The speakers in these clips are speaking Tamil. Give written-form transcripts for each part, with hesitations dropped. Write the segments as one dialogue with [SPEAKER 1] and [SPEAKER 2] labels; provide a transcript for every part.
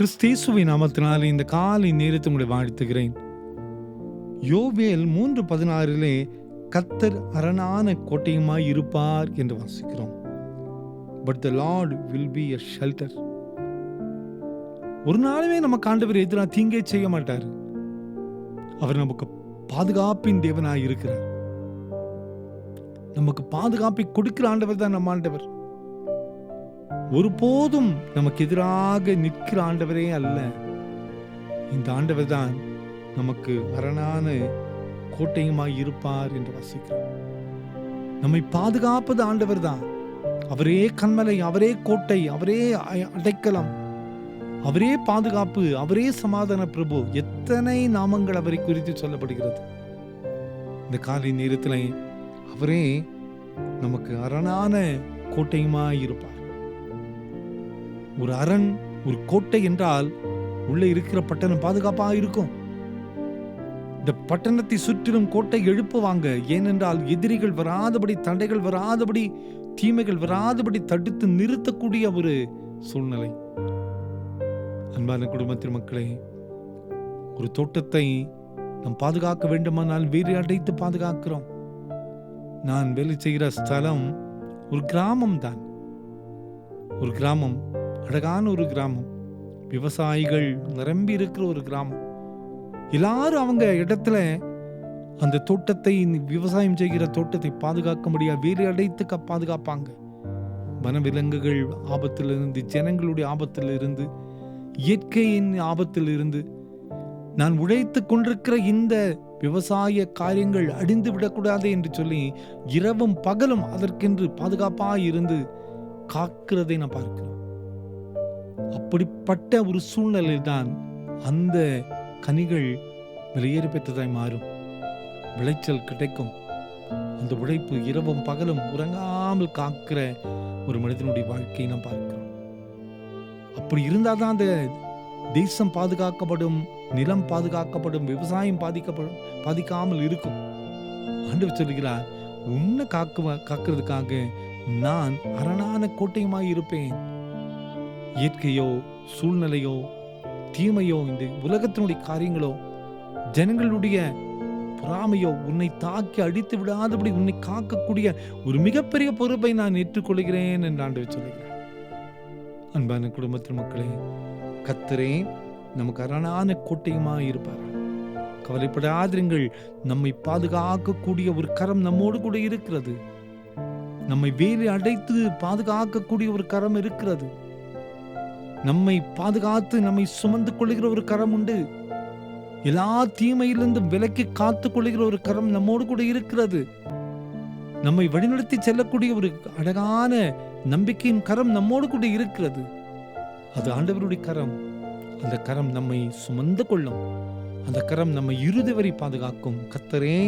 [SPEAKER 1] கிறிஸ்தேசுவின் நாமத்தினாலே இந்த காலை நேரத்தை உங்களை வாழ்த்துகிறேன். யோவேல் 3:16 கர்த்தர் அரணான கோட்டையுமாய் இருப்பார் என்று வாசிக்கிறோம். But the Lord will be a shelter. ஒரு நாளுமே நமக்கு ஆண்டவர் எதிராக தீங்கே செய்ய மாட்டார். அவர் நமக்கு பாதுகாப்பின் தேவனாய் இருக்கிறார். நமக்கு பாதுகாப்பை கொடுக்கிற ஆண்டவர் தான் நம்ம ஆண்டவர். ஒருபோதும் நமக்கு எதிராக நிற்கிற ஆண்டவரே அல்ல. இந்த ஆண்டவர் தான் நமக்கு அரணான கோட்டையுமாய் இருப்பார் என்று வாசிக்கிறோம். நம்மை பாதுகாப்பது ஆண்டவர் தான். அவரே கண்மலை, அவரே கோட்டை, அவரே அடைக்கலம், அவரே பாதுகாப்பு, அவரே சமாதான பிரபு. எத்தனை நாமங்கள் அவரை குறித்து சொல்லப்படுகிறது. இந்த காலை நேரத்தில் அவரே நமக்கு அரணான கோட்டையுமாய் இருப்பார். ஒரு அரண், ஒரு கோட்டை என்றால் உள்ள இருக்கிற பட்டணம் பாதுகாப்பாக இருக்கும். இந்த பட்டணத்தை சுற்றிலும் கோட்டை எழுப்புவாங்க. ஏனென்றால் எதிரிகள் வராதபடி, தடைகள் வராதபடி, தீமைகள் வராதபடி தடுத்து நிறுத்தக்கூடிய ஒரு சூழ்நிலை. அன்பான குடும்பத்தின் மக்களே, ஒரு தோட்டத்தை நாம் பாதுகாக்க வேண்டுமானால் வேறு அடைத்து பாதுகாக்கிறோம். நான் வேலை செய்கிற ஸ்தலம் ஒரு கிராமம் தான். ஒரு கிராமம், அழகான ஒரு கிராமம், விவசாயிகள் நிரம்பி இருக்கிற ஒரு கிராமம். எல்லாரும் அவங்க இடத்துல அந்த தோட்டத்தை, விவசாயம் செய்கிற தோட்டத்தை பாதுகாக்க முடியாது, வேறு அடைத்து பாதுகாப்பாங்க. வனவிலங்குகள் ஆபத்திலிருந்து, ஜனங்களுடைய ஆபத்திலிருந்து, இயற்கையின் ஆபத்திலிருந்து, நான் உழைத்து கொண்டிருக்கிற இந்த விவசாய காரியங்கள் அழிந்து விடக்கூடாது என்று சொல்லி இரவும் பகலும் அதற்கென்று பாதுகாப்பாக இருந்து காக்கிறதை நான் பார்க்கிறோம். அப்படிப்பட்ட ஒரு சூழ்நிலையில் தான் அந்த கனிகள் வெளியேறி பெற்றதாய் மாறும், விளைச்சல் கிடைக்கும். அந்த உழைப்பு இரவும் பகலும் உறங்காமல் காக்கிற ஒரு மனிதனுடைய வாழ்க்கையை நாம் பார்க்கிறோம். அப்படி இருந்தால் தான் அந்த தேசம் பாதுகாக்கப்படும், நிலம் பாதுகாக்கப்படும், விவசாயம் பாதிக்காமல் இருக்கும். ஆண்டவர் சொல்லுகிறார், உன்னை காக்கிறதுக்காக நான் அரணான கோட்டையுமாய் இருப்பேன். இயற்கையோ, சூழ்நிலையோ, தீமையோ, இந்த உலகத்தினுடைய காரியங்களோ, ஜனங்களுடைய பொறாமையோ உன்னை தாக்கி அடித்து விடாதபடி உன்னை காக்கக்கூடிய ஒரு மிகப்பெரிய பொறுப்பை நான் ஏற்றுக்கொள்கிறேன் என்று ஆண்டவர் சொல்லுகிறார். அன்பான குடும்பத்தின் மக்களே, கர்த்தரே நமக்கு அரணான கோட்டையுமாய் இருப்பார். கவலைப்படாதிருங்கள், நம்மை பாதுகாக்கக்கூடிய ஒரு கரம் நம்மோடு கூட இருக்கிறது. நம்மை வேலி அடைத்து பாதுகாக்கக்கூடிய ஒரு கரம் இருக்கிறது. நம்மை பாதுகாத்து நம்மை சுமந்து கொள்ளுகிற ஒரு கரம் உண்டு. எல்லா தீமையிலிருந்தும் விலக்கி காத்து கொள்ளுகிற ஒரு கரம் நம்மோடு கூட இருக்கிறது. நம்மை வழிநடத்தி செல்லக்கூடிய ஒரு அழகான நம்பிக்கையின் கரம் நம்மோடு கூட இருக்கிறது. அது ஆண்டவருடைய கரம். அந்த கரம் நம்மை சுமந்து கொள்ளும். அந்த கரம் நம்மை இறுதி வரை பாதுகாக்கும். கர்த்தரே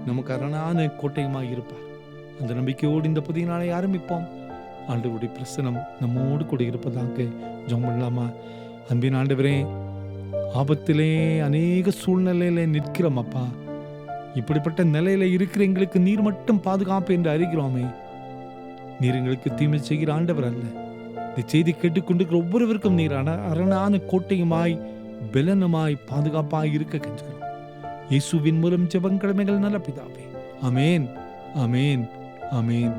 [SPEAKER 1] நமக்கு அரணான கோட்டையுமாய் இருப்பார். அந்த நம்பிக்கையோடு இந்த புதிய நாளை ஆரம்பிப்போம். ஆண்டவருடைய பிரசனம் நம்மோடு கூட இருப்பதாக ஜெபம் பண்ணலாமா? அன்பின் ஆண்டவரே, ஆபத்திலே அநேக சூழ்நிலையில நிற்கிறோம் அப்பா. இப்படிப்பட்ட நிலையில இருக்கிற எங்களுக்கு நீர் மட்டும் பாதுகாப்பு என்று அறிகிறோமே. நீர் எங்களுக்கு தீமை செய்கிற ஆண்டவர் அல்ல. இந்த செய்தி கேட்டுக்கொண்டிருக்கிற ஒவ்வொருவருக்கும் நீர் அரணான கோட்டையுமாய், பெலனுமாய், பாதுகாப்பாய் இருக்க கெஞ்சுகிறோம். இயேசுவின் மூலம் ஜெபம் கடமைகள் நல்ல பிதாவே. ஆமேன், ஆமேன், ஆமேன்.